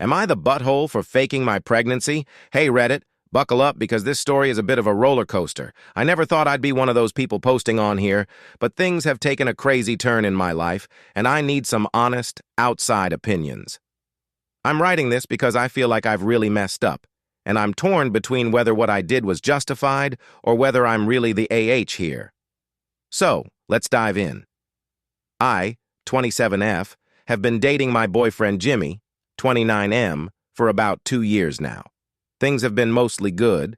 Am I the butthole for faking my pregnancy? Hey, Reddit, buckle up because this story is a bit of a roller coaster. I never thought I'd be one of those people posting on here, but things have taken a crazy turn in my life, and I need some honest, outside opinions. I'm writing this because I feel like I've really messed up, and I'm torn between whether what I did was justified or whether I'm really the AH here. So, let's dive in. I, 27F, have been dating my boyfriend Jimmy, 29M, for about 2 years now. Things have been mostly good,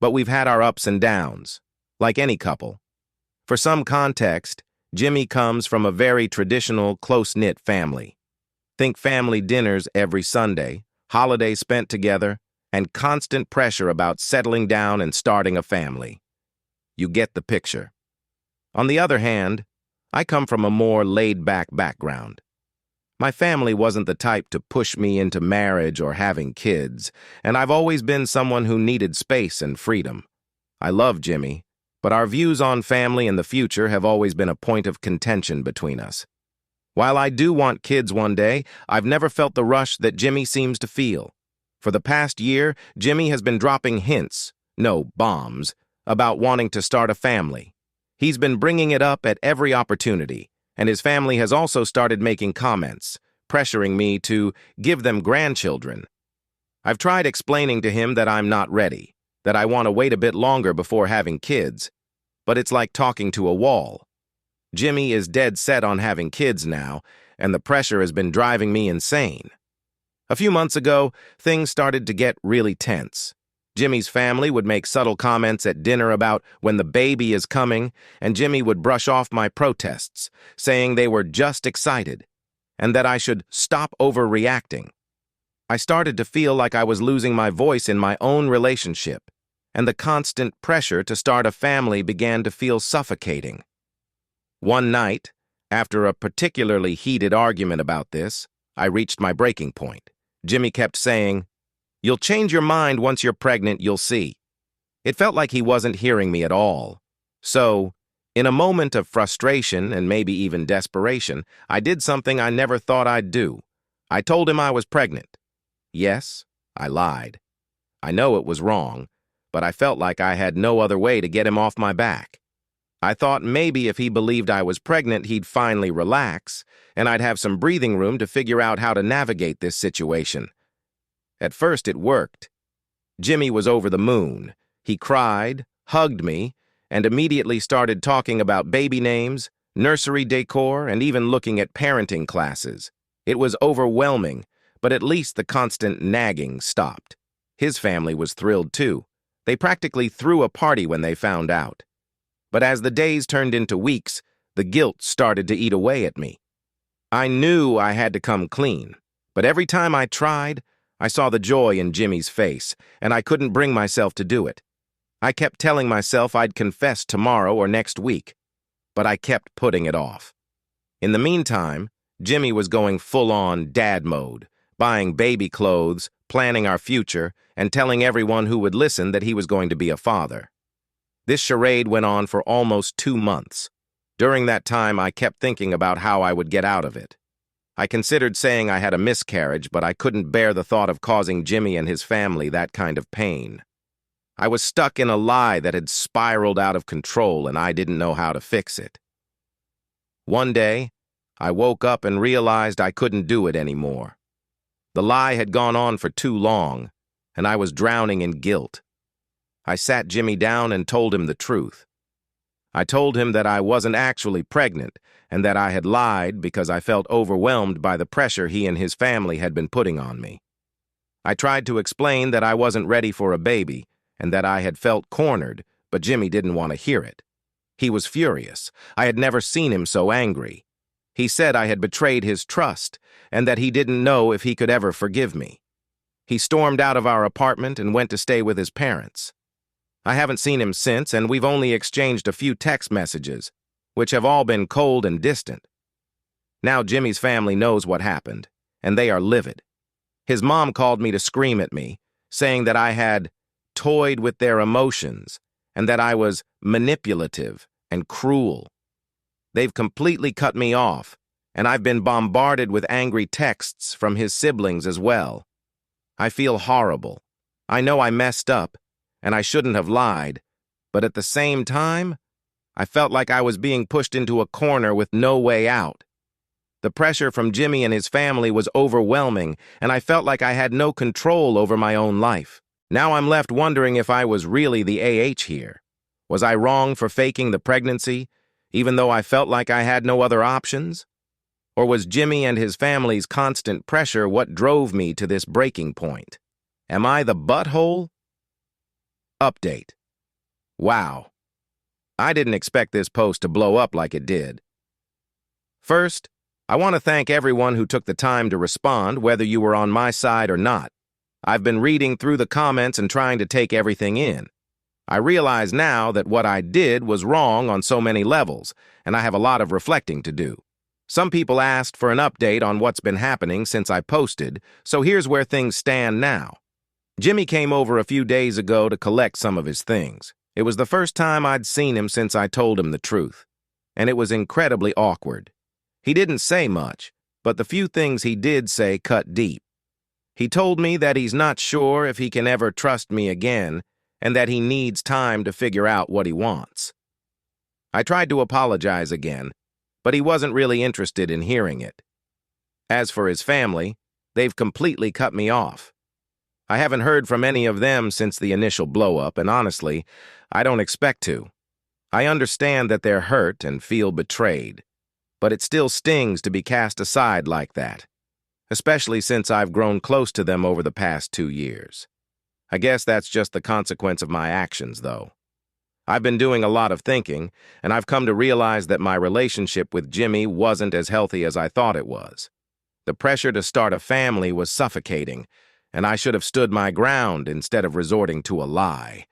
but we've had our ups and downs, like any couple. For some context, Jimmy comes from a very traditional, close-knit family. Think family dinners every Sunday, holidays spent together, and constant pressure about settling down and starting a family. You get the picture. On the other hand, I come from a more laid-back background. My family wasn't the type to push me into marriage or having kids, and I've always been someone who needed space and freedom. I love Jimmy, but our views on family and the future have always been a point of contention between us. While I do want kids one day, I've never felt the rush that Jimmy seems to feel. For the past year, Jimmy has been dropping hints, no bombs, about wanting to start a family. He's been bringing it up at every opportunity, and his family has also started making comments, pressuring me to give them grandchildren. I've tried explaining to him that I'm not ready, that I want to wait a bit longer before having kids, but it's like talking to a wall. Jimmy is dead set on having kids now, and the pressure has been driving me insane. A few months ago, things started to get really tense. Jimmy's family would make subtle comments at dinner about when the baby is coming, and Jimmy would brush off my protests, saying they were just excited, and that I should stop overreacting. I started to feel like I was losing my voice in my own relationship, and the constant pressure to start a family began to feel suffocating. One night, after a particularly heated argument about this, I reached my breaking point. Jimmy kept saying, "You'll change your mind once you're pregnant, you'll see." It felt like he wasn't hearing me at all. So, in a moment of frustration and maybe even desperation, I did something I never thought I'd do. I told him I was pregnant. Yes, I lied. I know it was wrong, but I felt like I had no other way to get him off my back. I thought maybe if he believed I was pregnant, he'd finally relax, and I'd have some breathing room to figure out how to navigate this situation. At first, it worked. Jimmy was over the moon. He cried, hugged me, and immediately started talking about baby names, nursery decor, and even looking at parenting classes. It was overwhelming, but at least the constant nagging stopped. His family was thrilled too. They practically threw a party when they found out. But as the days turned into weeks, the guilt started to eat away at me. I knew I had to come clean, but every time I tried, I saw the joy in Jimmy's face, and I couldn't bring myself to do it. I kept telling myself I'd confess tomorrow or next week, but I kept putting it off. In the meantime, Jimmy was going full-on dad mode, buying baby clothes, planning our future, and telling everyone who would listen that he was going to be a father. This charade went on for almost 2 months. During that time, I kept thinking about how I would get out of it. I considered saying I had a miscarriage, but I couldn't bear the thought of causing Jimmy and his family that kind of pain. I was stuck in a lie that had spiraled out of control, and I didn't know how to fix it. One day, I woke up and realized I couldn't do it anymore. The lie had gone on for too long, and I was drowning in guilt. I sat Jimmy down and told him the truth. I told him that I wasn't actually pregnant and that I had lied because I felt overwhelmed by the pressure he and his family had been putting on me. I tried to explain that I wasn't ready for a baby and that I had felt cornered, but Jimmy didn't want to hear it. He was furious. I had never seen him so angry. He said I had betrayed his trust and that he didn't know if he could ever forgive me. He stormed out of our apartment and went to stay with his parents. I haven't seen him since, and we've only exchanged a few text messages, which have all been cold and distant. Now Jimmy's family knows what happened, and they are livid. His mom called me to scream at me, saying that I had toyed with their emotions and that I was manipulative and cruel. They've completely cut me off, and I've been bombarded with angry texts from his siblings as well. I feel horrible. I know I messed up, and I shouldn't have lied, but at the same time, I felt like I was being pushed into a corner with no way out. The pressure from Jimmy and his family was overwhelming, and I felt like I had no control over my own life. Now I'm left wondering if I was really the AH here. Was I wrong for faking the pregnancy, even though I felt like I had no other options? Or was Jimmy and his family's constant pressure what drove me to this breaking point? Am I the butthole? Update. Wow. I didn't expect this post to blow up like it did. First, I want to thank everyone who took the time to respond, whether you were on my side or not. I've been reading through the comments and trying to take everything in. I realize now that what I did was wrong on so many levels, and I have a lot of reflecting to do. Some people asked for an update on what's been happening since I posted, so here's where things stand now. Jimmy came over a few days ago to collect some of his things. It was the first time I'd seen him since I told him the truth, and it was incredibly awkward. He didn't say much, but the few things he did say cut deep. He told me that he's not sure if he can ever trust me again, and that he needs time to figure out what he wants. I tried to apologize again, but he wasn't really interested in hearing it. As for his family, they've completely cut me off. I haven't heard from any of them since the initial blow-up, and honestly, I don't expect to. I understand that they're hurt and feel betrayed, but it still stings to be cast aside like that, especially since I've grown close to them over the past 2 years. I guess that's just the consequence of my actions, though. I've been doing a lot of thinking, and I've come to realize that my relationship with Jimmy wasn't as healthy as I thought it was. The pressure to start a family was suffocating, and I should have stood my ground instead of resorting to a lie.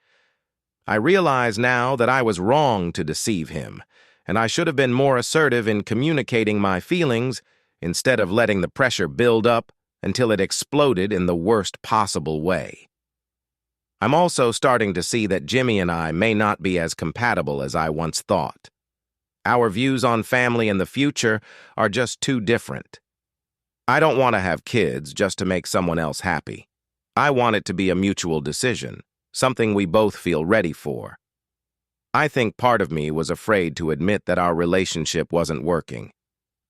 I realize now that I was wrong to deceive him, and I should have been more assertive in communicating my feelings instead of letting the pressure build up until it exploded in the worst possible way. I'm also starting to see that Jimmy and I may not be as compatible as I once thought. Our views on family and the future are just too different. I don't want to have kids just to make someone else happy. I want it to be a mutual decision, something we both feel ready for. I think part of me was afraid to admit that our relationship wasn't working,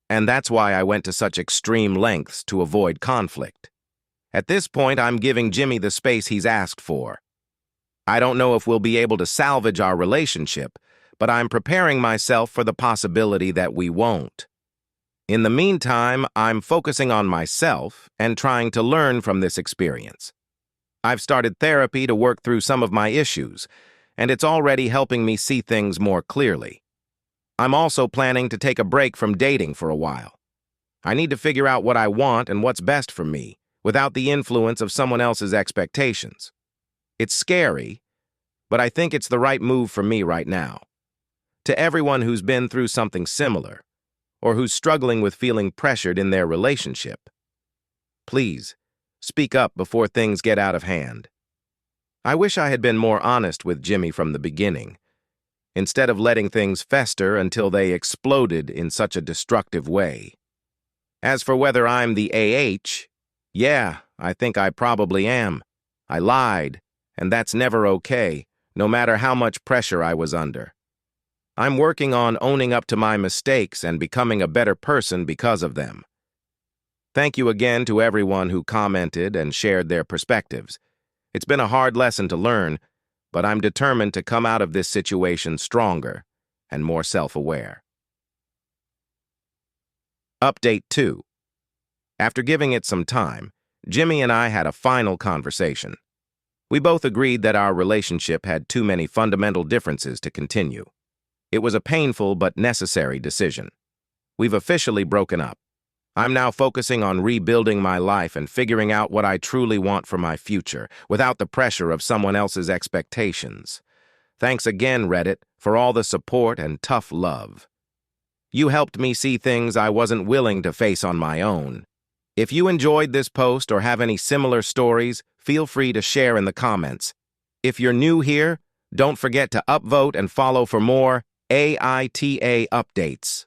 and that's why I went to such extreme lengths to avoid conflict. At this point, I'm giving Jimmy the space he's asked for. I don't know if we'll be able to salvage our relationship, but I'm preparing myself for the possibility that we won't. In the meantime, I'm focusing on myself and trying to learn from this experience. I've started therapy to work through some of my issues, and it's already helping me see things more clearly. I'm also planning to take a break from dating for a while. I need to figure out what I want and what's best for me, without the influence of someone else's expectations. It's scary, but I think it's the right move for me right now. To everyone who's been through something similar, or who's struggling with feeling pressured in their relationship, please, speak up before things get out of hand. I wish I had been more honest with Jimmy from the beginning, instead of letting things fester until they exploded in such a destructive way. As for whether I'm the AH, yeah, I think I probably am. I lied, and that's never okay, no matter how much pressure I was under. I'm working on owning up to my mistakes and becoming a better person because of them. Thank you again to everyone who commented and shared their perspectives. It's been a hard lesson to learn, but I'm determined to come out of this situation stronger and more self-aware. Update 2. After giving it some time, Jimmy and I had a final conversation. We both agreed that our relationship had too many fundamental differences to continue. It was a painful but necessary decision. We've officially broken up. I'm now focusing on rebuilding my life and figuring out what I truly want for my future, without the pressure of someone else's expectations. Thanks again, Reddit, for all the support and tough love. You helped me see things I wasn't willing to face on my own. If you enjoyed this post or have any similar stories, feel free to share in the comments. If you're new here, don't forget to upvote and follow for more AITA updates.